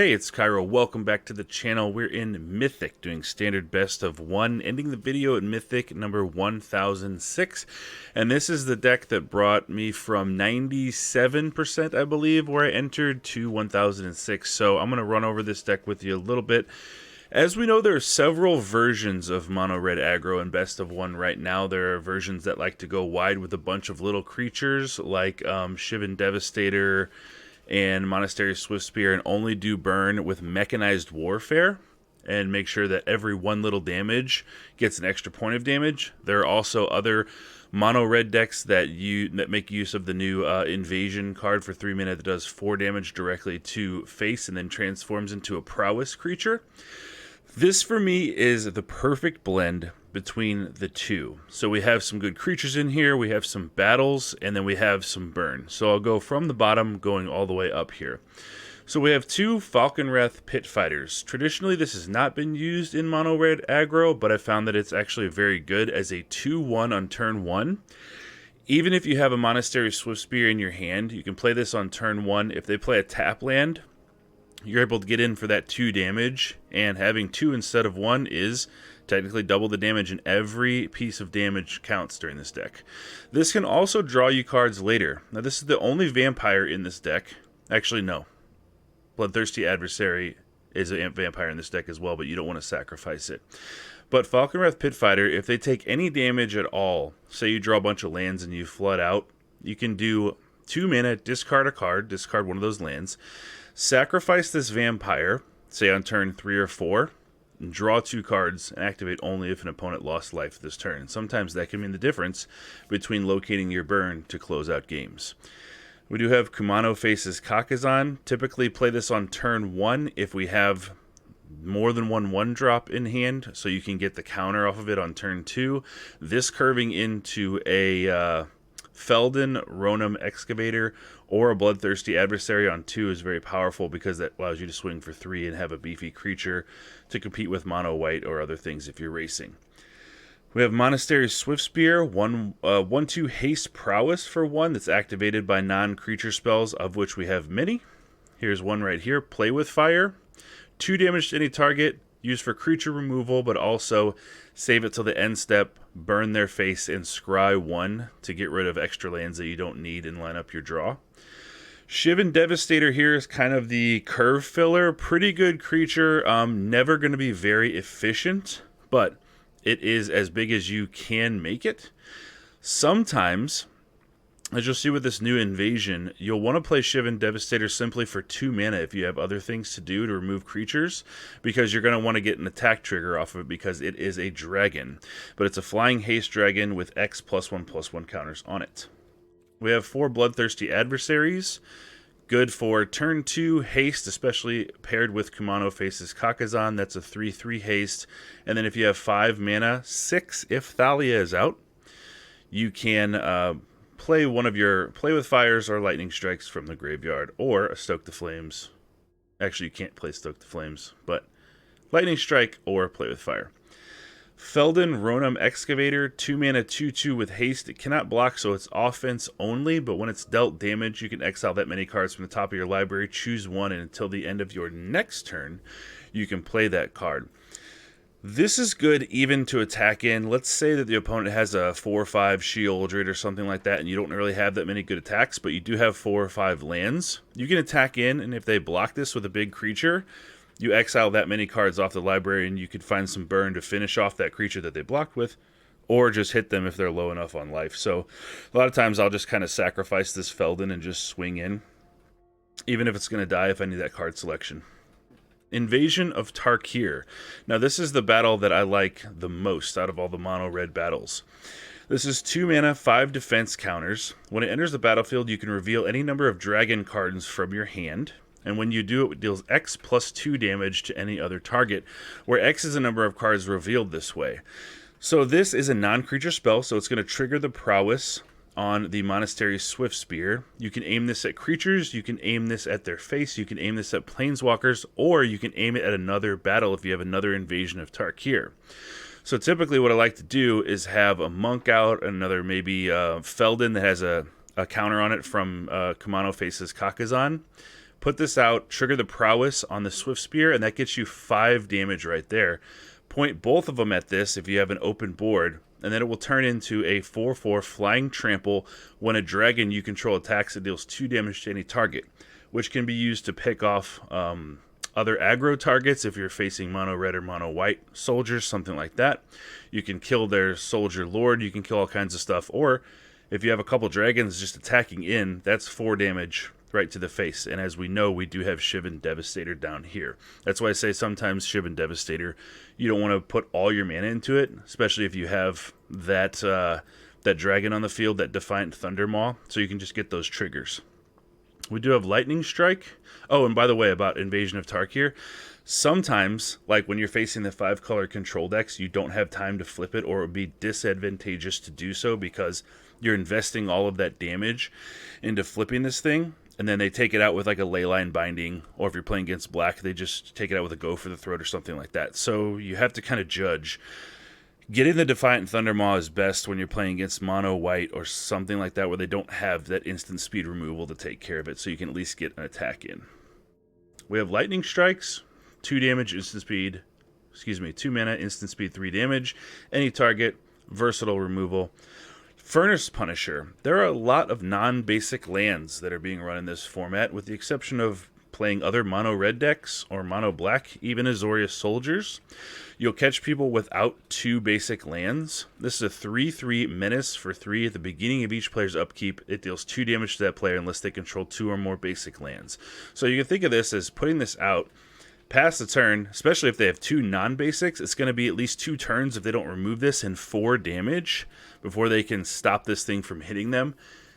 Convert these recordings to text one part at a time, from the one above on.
Hey, it's Kaero. Welcome back to the channel. We're in Mythic, doing standard best of one, ending the video at Mythic number 1006. And this is the deck that brought me from 97%, I believe, where I entered, to 1006. So I'm going to run over this deck with you a little bit. As we know, there are several versions of mono red aggro in best of one right now. There are versions that like to go wide with a bunch of little creatures like Shivan Devastator and Monastery Swiftspear, and only do burn with Mechanized Warfare and make sure that every one little damage gets an extra point of damage. There are also other mono red decks that make use of the new Invasion card for 3 mana that does 4 damage directly to face and then transforms into a prowess creature. This for me is the perfect blend between the two. So we have some good creatures in here, we have some battles, and then we have some burn. So I'll go from the bottom going all the way up here. So we have two Falkenrath Pit Fighters. Traditionally this has not been used in mono red aggro, but I found that it's actually very good as a 2/1 on turn 1. Even if you have a Monastery Swiftspear in your hand, you can play this on turn 1. If they play a tap land, you're able to get in for that 2 damage, and having 2 instead of 1 is technically double the damage, and every piece of damage counts during this deck. This can also draw you cards later. Now this is the only vampire in this deck. Actually, no. Bloodthirsty Adversary is a vampire in this deck as well, but you don't want to sacrifice it. But Falkenrath Pit Fighter, if they take any damage at all, say you draw a bunch of lands and you flood out, you can do 2 mana, discard a card, discard one of those lands, sacrifice this vampire, say on turn 3 or 4, and draw 2 cards and activate only if an opponent lost life this turn. Sometimes that can mean the difference between locating your burn to close out games. We do have Kumano Faces Kakazan. Typically play this on turn 1 if we have more than one 1-drop in hand, so you can get the counter off of it on turn 2. This curving into a Feldon Ronom Excavator or a Bloodthirsty Adversary on 2 is very powerful because that allows you to swing for 3 and have a beefy creature to compete with mono white or other things if you're racing. We have Monastery Swiftspear, 1/2 haste prowess for 1 that's activated by non-creature spells, of which we have many. Here's one right here, Play with Fire. 2 damage to any target, used for creature removal, but also save it till the end step, burn their face, and scry 1 to get rid of extra lands that you don't need and line up your draw. Shivan Devastator here is kind of the curve filler. Pretty good creature. Never going to be very efficient, but it is as big as you can make it. Sometimes, as you'll see with this new invasion, you'll want to play Shivan Devastator simply for 2 mana if you have other things to do to remove creatures, because you're going to want to get an attack trigger off of it because it is a dragon. But it's a flying haste dragon with X +1/+1 counters on it. We have 4 Bloodthirsty Adversaries. Good for turn 2 haste, especially paired with Kumano Faces Kakazan. That's a 3/3 haste. And then if you have 5 mana, 6 if Thalia is out, you can play one of your Play with Fires or Lightning Strikes from the graveyard, or a Stoke the Flames. Actually, you can't play Stoke the Flames, but Lightning Strike or Play with Fire. Feldon Ronom Excavator, 2 mana, 2/2 with haste. It cannot block, so it's offense only, but when it's dealt damage, you can exile that many cards from the top of your library, choose one, and until the end of your next turn, you can play that card. This is good even to attack in. Let's say that the opponent has a 4/5 Sheoldred or something like that, and you don't really have that many good attacks, but you do have 4 or 5 lands. You can attack in, and if they block this with a big creature, you exile that many cards off the library, and you could find some burn to finish off that creature that they blocked with, or just hit them if they're low enough on life. So a lot of times I'll just kind of sacrifice this Feldon and just swing in, even if it's going to die if I need that card selection. Invasion of Tarkir. Now this is the battle that I like the most out of all the mono red battles. This is 2 mana, 5 defense counters. When it enters the battlefield, you can reveal any number of dragon cards from your hand. And when you do, it deals X +2 damage to any other target, where X is the number of cards revealed this way. So this is a non-creature spell, so it's going to trigger the prowess on the Monastery Swiftspear. You can aim this at creatures, you can aim this at their face, you can aim this at planeswalkers, or you can aim it at another battle if you have another Invasion of Tarkir. So typically what I like to do is have a monk out, another maybe Feldon that has a counter on it from Kumano Faces Kakazan. Put this out, trigger the prowess on the Swift Spear, and that gets you 5 damage right there. Point both of them at this if you have an open board, and then it will turn into a 4/4 flying trample. When a dragon you control attacks, it deals 2 damage to any target, which can be used to pick off other aggro targets if you're facing mono red or mono white soldiers, something like that. You can kill their soldier lord, you can kill all kinds of stuff, or if you have a couple dragons just attacking in, that's 4 damage right to the face. And as we know, we do have Shivan Devastator down here. That's why I say sometimes Shivan Devastator, you don't want to put all your mana into it, especially if you have that that dragon on the field, that Defiant Thundermaw, so you can just get those triggers. We do have Lightning Strike. Oh, and by the way, about Invasion of Tarkir, sometimes, like when you're facing the 5-color control decks, you don't have time to flip it, or it would be disadvantageous to do so because you're investing all of that damage into flipping this thing, and then they take it out with like a Leyline Binding, or if you're playing against black, they just take it out with a Go for the Throat or something like that. So you have to kind of judge. Getting the Defiant Thundermaw is best when you're playing against mono white or something like that, where they don't have that instant speed removal to take care of it, so you can at least get an attack in. We have Lightning Strikes, 2 damage, instant speed, 2 mana, instant speed, 3 damage, any target, versatile removal. Furnace Punisher. There are a lot of non-basic lands that are being run in this format, with the exception of playing other mono red decks or mono black, even Azorius Soldiers. You'll catch people without 2 basic lands. This is a 3/3 menace for 3 at the beginning of each player's upkeep. It deals 2 damage to that player unless they control 2 or more basic lands. So you can think of this as putting this out past the turn, especially if they have 2 non-basics. It's going to be at least 2 turns if they don't remove this, and 4 damage before they can stop this thing from hitting them.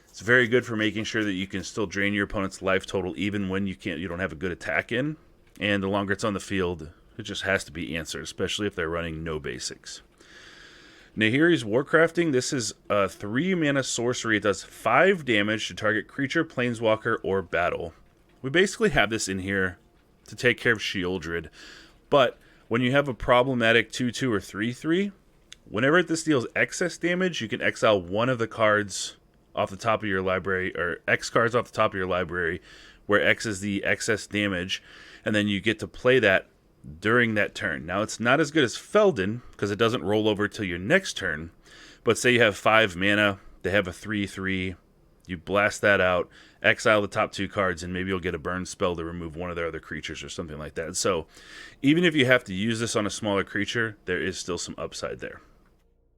It's very good for making sure that you can still drain your opponent's life total even when you don't have a good attack in. And the longer it's on the field, it just has to be answered, especially if they're running no basics. Nahiri's Warcrafting. This is a 3 mana sorcery. It does 5 damage to target creature, planeswalker, or battle. We basically have this in here to take care of Sheoldred. But when you have a problematic 2/2 or 3/3, whenever this deals excess damage, you can exile one of the cards off the top of your library, or X cards off the top of your library, where X is the excess damage, and then you get to play that during that turn. Now, it's not as good as Felden, because it doesn't roll over till your next turn, but say you have 5 mana, they have a 3/3, you blast that out, exile the top 2 cards, and maybe you'll get a burn spell to remove one of their other creatures or something like that. So, even if you have to use this on a smaller creature, there is still some upside there.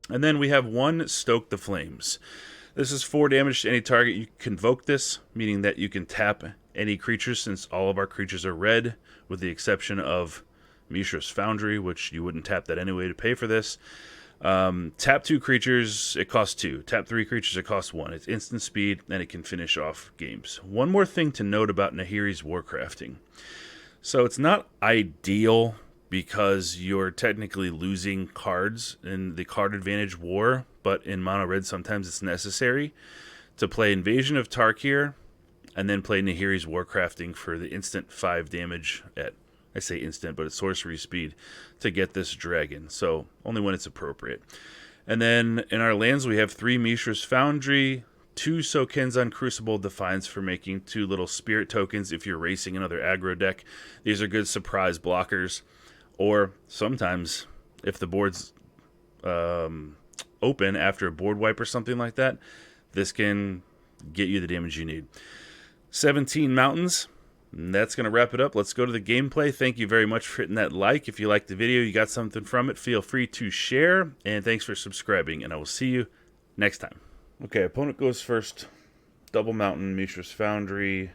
And then we have 1 Stoke the Flames. This is 4 damage to any target. You convoke this, meaning that you can tap any creatures, since all of our creatures are red, with the exception of Mishra's Foundry, which you wouldn't tap that anyway to pay for this. Tap 2 creatures, it costs 2. Tap 3 creatures, it costs 1. It's instant speed, and it can finish off games. One more thing to note about Nahiri's Warcrafting. So it's not ideal because you're technically losing cards in the card advantage war, but in mono red sometimes it's necessary to play Invasion of Tarkir and then play Nahiri's Warcrafting for the instant 5 damage at, I say instant, but it's sorcery speed to get this dragon. So only when it's appropriate. And then in our lands we have 3 Mishra's Foundry, 2 Sokenzan Crucible Defiance for making 2 little spirit tokens if you're racing another aggro deck. These are good surprise blockers. Or sometimes, if the board's open after a board wipe or something like that, this can get you the damage you need. 17 Mountains. And that's going to wrap it up. Let's go to the gameplay. Thank you very much for hitting that like. If you liked the video, you got something from it, feel free to share. And thanks for subscribing, and I will see you next time. Okay, opponent goes first. Double Mountain, Mishra's Foundry.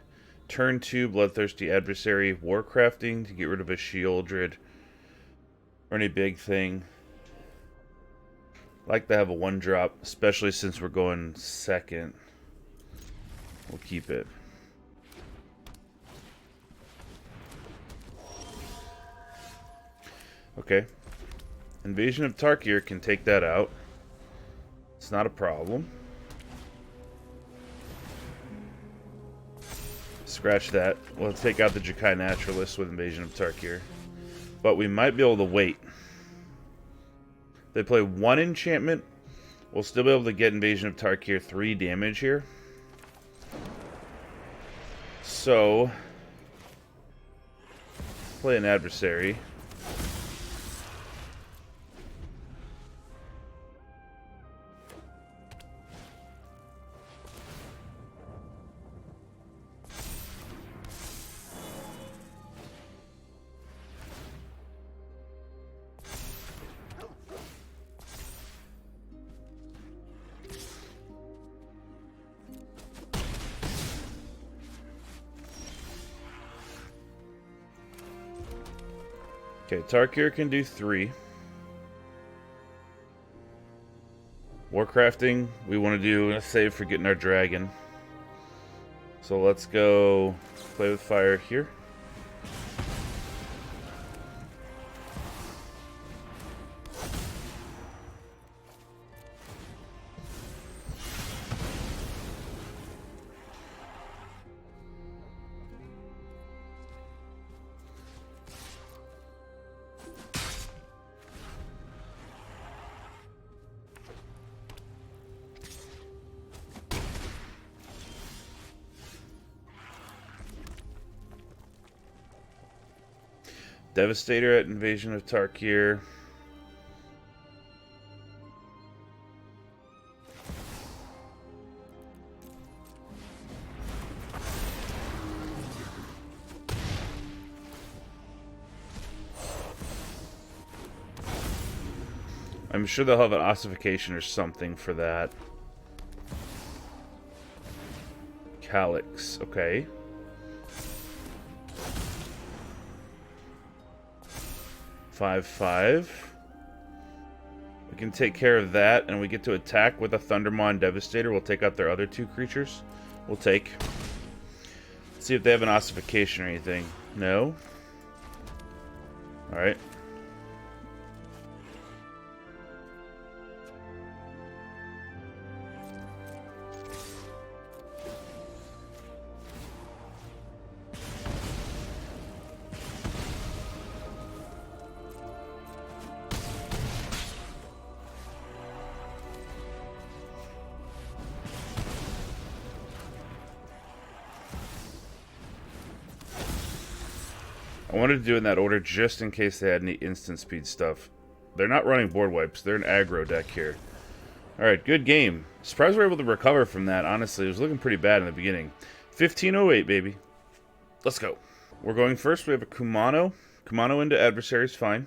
Turn 2, Bloodthirsty Adversary. Warcrafting to get rid of a Sheoldred or any big thing. Like to have a 1-drop, especially since we're going second. We'll keep it. Okay. Invasion of Tarkir can take that out. It's not a problem. Scratch that. We'll take out the Jukai Naturalist with Invasion of Tarkir. But we might be able to wait. They play 1 enchantment. We'll still be able to get Invasion of Tarkir 3 damage here. So, play an adversary. Okay, Tarkir can do 3. Warcrafting, we want to do a save for getting our dragon. So let's go play with fire here. Devastator at Invasion of Tarkir. I'm sure they'll have an ossification or something for that. Calyx, okay. Five. We can take care of that, and we get to attack with a Thundermaw and Devastator. We'll take out their other 2 creatures. We'll take. Let's see if they have an ossification or anything. No. Alright. I wanted to do it in that order just in case they had any instant speed stuff. They're not running board wipes. They're an aggro deck here. Alright, good game. Surprised we're able to recover from that, honestly. It was looking pretty bad in the beginning. 1508, baby. Let's go. We're going first. We have a Kumano. Kumano into adversaries, fine.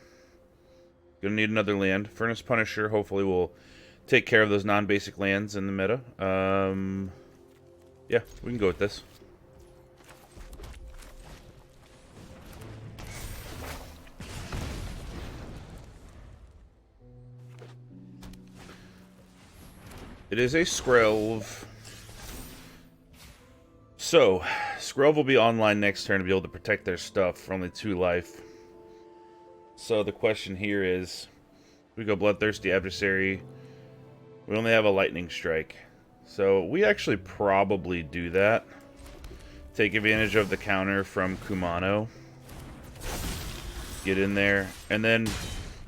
Gonna need another land. Furnace Punisher, hopefully will take care of those non-basic lands in the meta. Yeah, we can go with this. It is a Skrelv. So, Skrelv will be online next turn to be able to protect their stuff for only 2 life. So the question here is, we go Bloodthirsty Adversary. We only have a Lightning Strike. So we actually probably do that. Take advantage of the counter from Kumano. Get in there. And then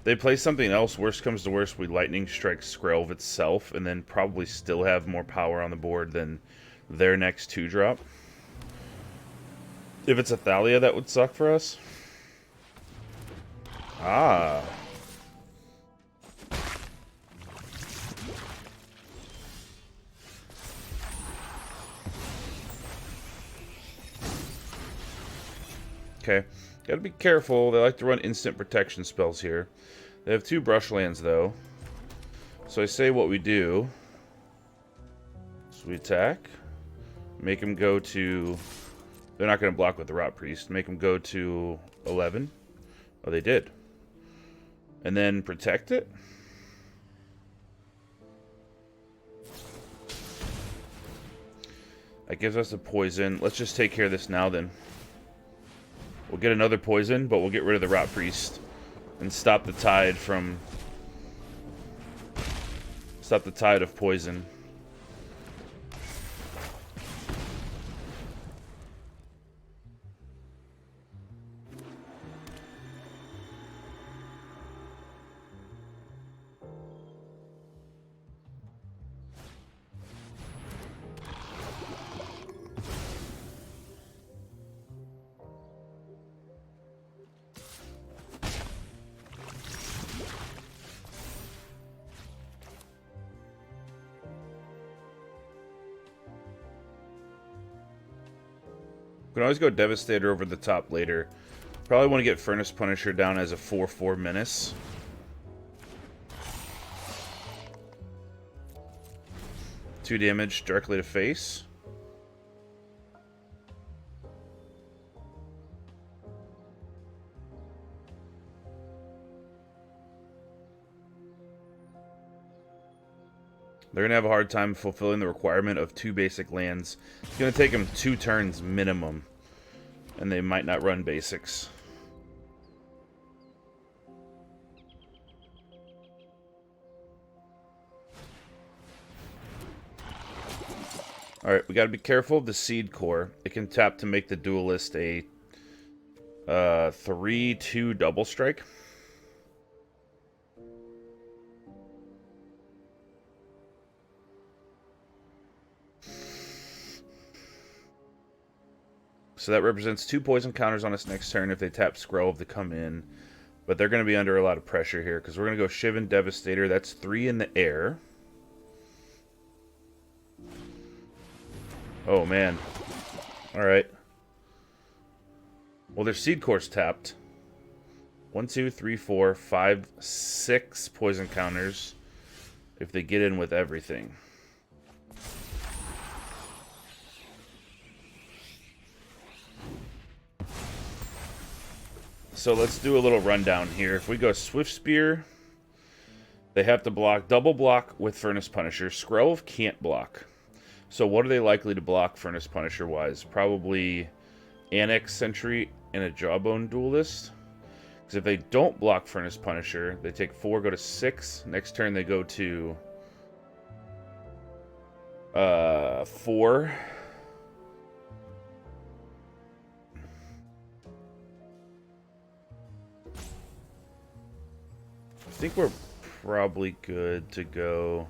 they play something else. Worst comes to worst, we Lightning Strike Skrelv itself, and then probably still have more power on the board than their next 2-drop. If it's a Thalia, that would suck for us. Ah. Okay. Gotta be careful. They like to run instant protection spells here. They have 2 brushlands, though. So I say what we do. So we attack. Make them go to... They're not going to block with the Rot Priest. Make them go to 11. Oh, they did. And then protect it? That gives us a poison. Let's just take care of this now, then. We'll get another poison, but we'll get rid of the Rot Priest. And stop the tide from... Stop the tide of poison. can always go Devastator over the top later. Probably want to get Furnace Punisher down as a 4/4 menace. Two damage directly to face. They're going to have a hard time fulfilling the requirement of 2 basic lands. It's going to take them 2 turns minimum. And they might not run basics. Alright, we got to be careful of the Seed Core. It can tap to make the Duelist a 3/2 double strike. So that represents 2 poison counters on us next turn if they tap Scrolve to come in. But they're going to be under a lot of pressure here because we're going to go Shivan Devastator. That's 3 in the air. Oh, man. Alright. Well, their Seed Core's tapped. 1, 2, 3, 4, 5, 6 poison counters if they get in with everything. So let's do a little rundown here. If we go Swift Spear, they have to block, double block with Furnace Punisher. Scrolve can't block. So what are they likely to block Furnace Punisher wise? Probably Annex Sentry and a Jawbone Duelist. Because if they don't block Furnace Punisher, they take 4, go to 6. Next turn they go to 4. I think we're probably good to go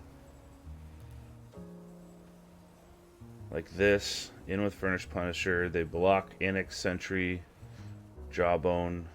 like this. In with Furnace Punisher. They block Annex Sentry, Jawbone.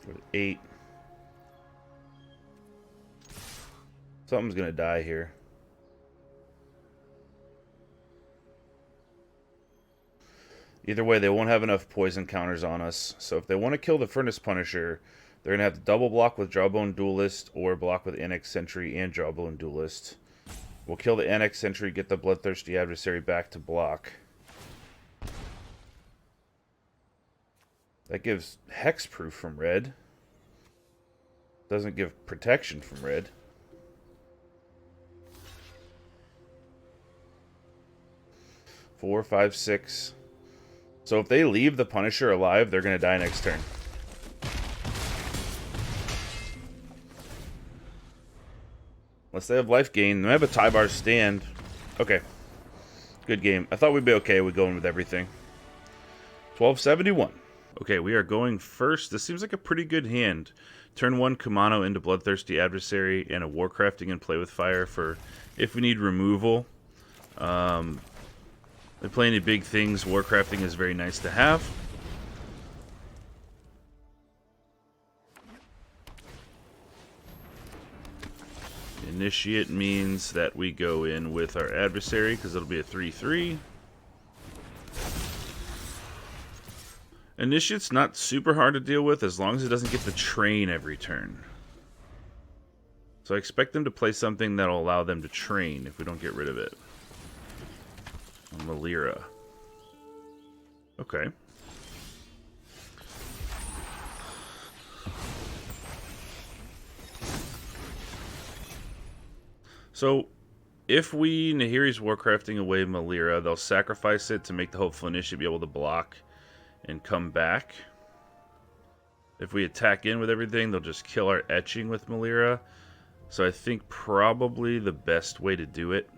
Go to 8. Something's gonna die here. Either way, they won't have enough poison counters on us. So if they want to kill the Furnace Punisher, they're gonna have to double block with Jawbone Duelist or block with Annex Sentry and Jawbone Duelist. We'll kill the Annex Sentry, get the Bloodthirsty Adversary back to block. That gives hexproof from red. Doesn't give protection from red. Four, 5, 6. So if they leave the Punisher alive, they're going to die next turn. Unless they have life gain. They have a Tybar stand. Okay. Good game. I thought we'd be okay with going with everything. 1271. Okay, we are going first. This seems like a pretty good hand. Turn 1, Kumano into Bloodthirsty Adversary and a Warcrafting and Play with Fire for if we need removal. They play any big things. Warcrafting is very nice to have. Initiate means that we go in with our adversary because it'll be a 3/3. Initiate's not super hard to deal with as long as it doesn't get the train every turn. So I expect them to play something that'll allow them to train if we don't get rid of it. Malira. Okay. So, if we Nahiri's Warcrafting away Malira, they'll sacrifice it to make the Hopeful Initiate be able to block and come back. If we attack in with everything, they'll just kill our Etching with Malira. So I think probably the best way to do it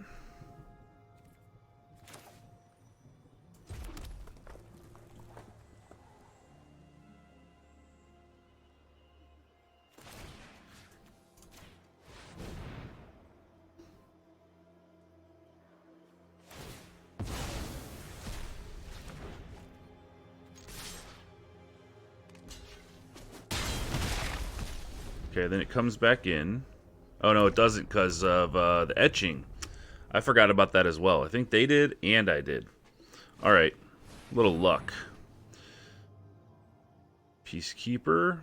Okay, then it comes back in. Oh no, it doesn't because of the etching. I forgot about that as well. I think they did and I did. Alright, little luck. Peacekeeper.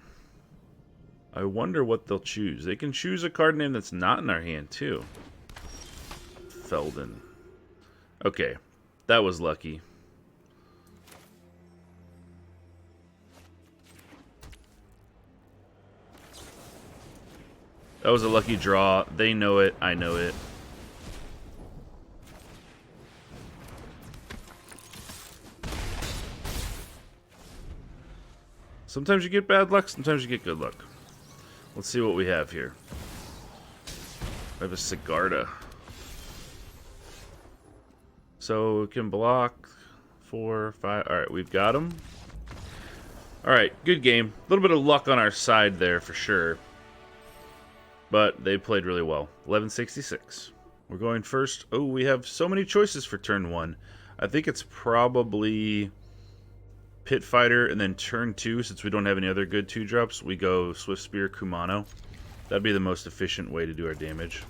I wonder what they'll choose. They can choose a card name that's not in our hand too. Felden. Okay, that was lucky. That was a lucky draw. They know it. I know it. Sometimes you get bad luck, sometimes you get good luck. Let's see what we have here. I have a Sigarda. So we can block 4, 5. Alright, we've got him. Alright, good game. A little bit of luck on our side there for sure. But they played really well. 1166. We're going first. Oh, we have so many choices for turn 1. I think it's probably Pit Fighter and then turn 2, since we don't have any other good 2-drops, we go Swift Spear, Kumano. That'd be the most efficient way to do our damage.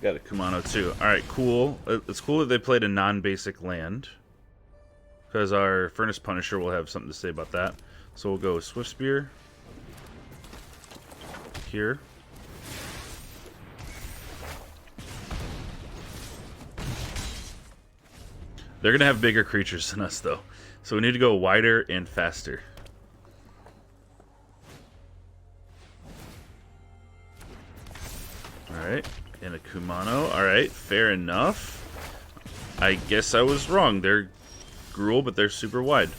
Got a Kumano too. Alright, cool. It's cool that they played a non-basic land, because our Furnace Punisher will have something to say about that. So we'll go Swift Spear here. They're going to have bigger creatures than us, though. So we need to go wider and faster. Alright, and a Kumano. Alright, fair enough. I guess I was wrong. They're Gruul, but they're super wide.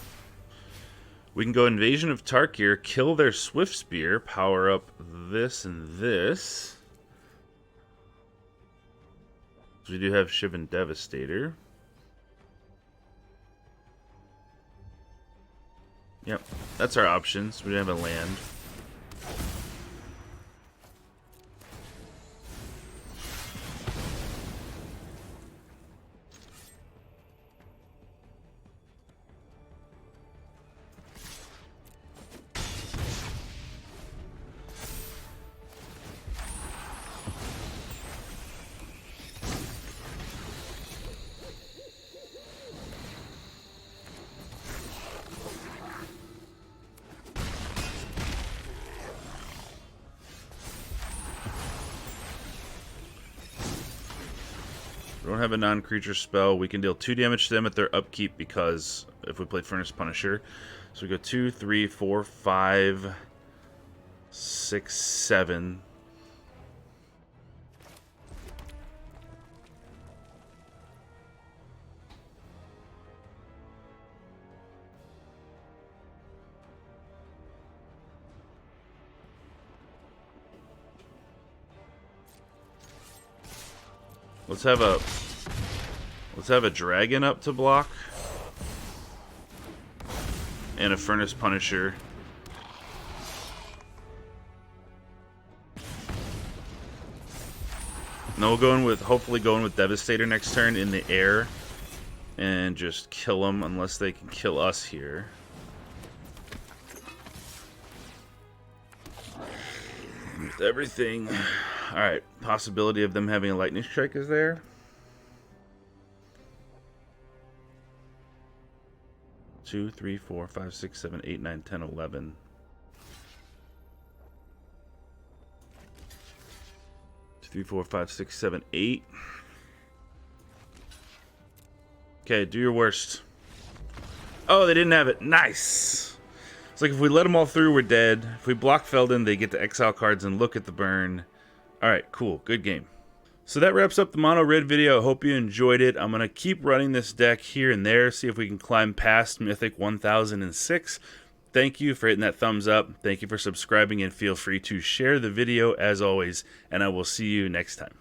We can go Invasion of Tarkir, kill their Swift Spear, power up this and this. We do have Shivan Devastator. Yep, that's our options. We don't have a land. We don't have a non-creature spell. We can deal 2 damage to them at their upkeep because if we played Furnace Punisher. So we go 2, 3, 4, 5, 6, 7. Let's have a dragon up to block. And a Furnace Punisher. And then we'll go in with, hopefully go in with Devastator next turn in the air. And just kill them unless they can kill us here. With everything. Alright, possibility of them having a lightning strike is there. Two, 3, 4, 5, 6, 7, 8, 9, 10, 11. 2, 3, 4, 5, 6, 7, 8. Okay, do your worst. Oh, they didn't have it. Nice. It's like if we let them all through, we're dead. If we block Felden, they get to exile cards and look at the burn. Alright, cool. Good game. So that wraps up the Mono Red video. I hope you enjoyed it. I'm going to keep running this deck here and there, see if we can climb past Mythic 1006. Thank you for hitting that thumbs up. Thank you for subscribing, and feel free to share the video as always, and I will see you next time.